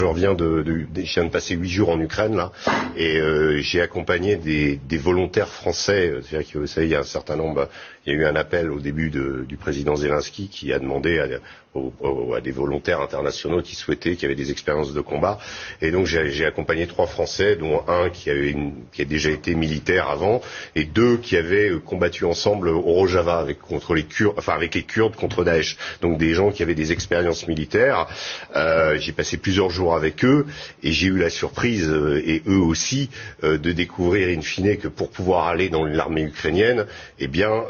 Je reviens je viens de passer 8 jours en Ukraine là, et j'ai accompagné des volontaires français. C'est-à-dire que vous savez, il y a un certain nombre. Il y a eu un appel au début du président Zelensky qui a demandé à des volontaires internationaux qui avaient des expériences de combat. Et donc j'ai accompagné 3 Français, dont un qui a déjà été militaire avant, et 2 qui avaient combattu ensemble au Rojava avec les Kurdes contre Daesh. Donc des gens qui avaient des expériences militaires. J'ai passé plusieurs jours avec eux et j'ai eu la surprise, et eux aussi, de découvrir in fine que pour pouvoir aller dans l'armée ukrainienne, eh bien,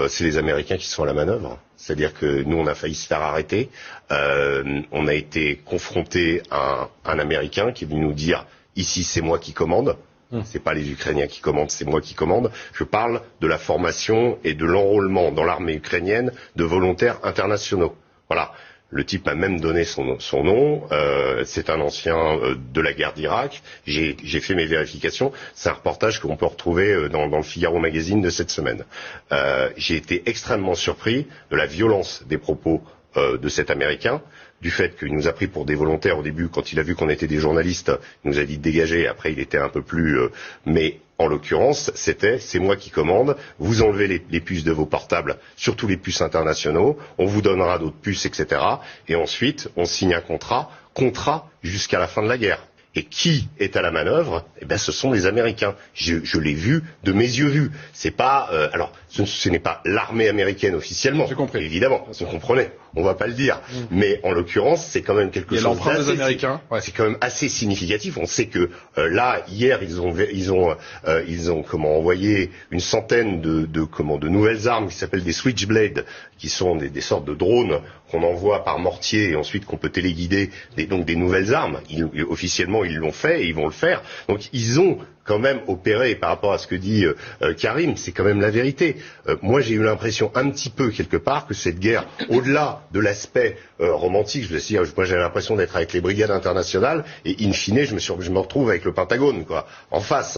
c'est les Américains qui sont à la manœuvre. C'est-à-dire que nous, on a failli se faire arrêter. On a été confronté à un Américain qui est venu nous dire « Ici, c'est moi qui commande ». C'est pas les Ukrainiens qui commandent, c'est moi qui commande. Je parle de la formation et de l'enrôlement dans l'armée ukrainienne de volontaires internationaux. Voilà. Le type m'a même donné son nom. C'est un ancien de la guerre d'Irak. J'ai fait mes vérifications. C'est un reportage qu'on peut retrouver dans le Figaro Magazine de cette semaine. J'ai été extrêmement surpris de la violence des propos de cet Américain, du fait qu'il nous a pris pour des volontaires au début. Quand il a vu qu'on était des journalistes, il nous a dit de dégager. Après, il était un peu plus... mais en l'occurrence, c'est moi qui commande, vous enlevez les puces de vos portables, surtout les puces internationaux, on vous donnera d'autres puces, etc. Et ensuite, on signe un contrat jusqu'à la fin de la guerre. Et qui est à la manœuvre? Eh ben, ce sont les Américains. Je l'ai vu de mes yeux vus. C'est pas, alors, ce n'est pas l'armée américaine officiellement. J'ai compris. Évidemment, vous comprenez. On va pas le dire. Mais en l'occurrence, c'est quand même quelque chose d'assez américains. Ouais. C'est quand même assez significatif. On sait que là, hier, ils ont envoyé une centaine de nouvelles armes qui s'appellent des Switchblade, qui sont des sortes de drones qu'on envoie par mortier et ensuite qu'on peut téléguider, donc des nouvelles armes. Officiellement, ils l'ont fait et ils vont le faire. Donc ils ont quand même opéré, par rapport à ce que dit Karim, c'est quand même la vérité. Moi, j'ai eu l'impression un petit peu, quelque part, que cette guerre, au-delà de l'aspect romantique, je veux dire, moi j'ai l'impression d'être avec les brigades internationales, et in fine, je me retrouve avec le Pentagone, quoi, en face.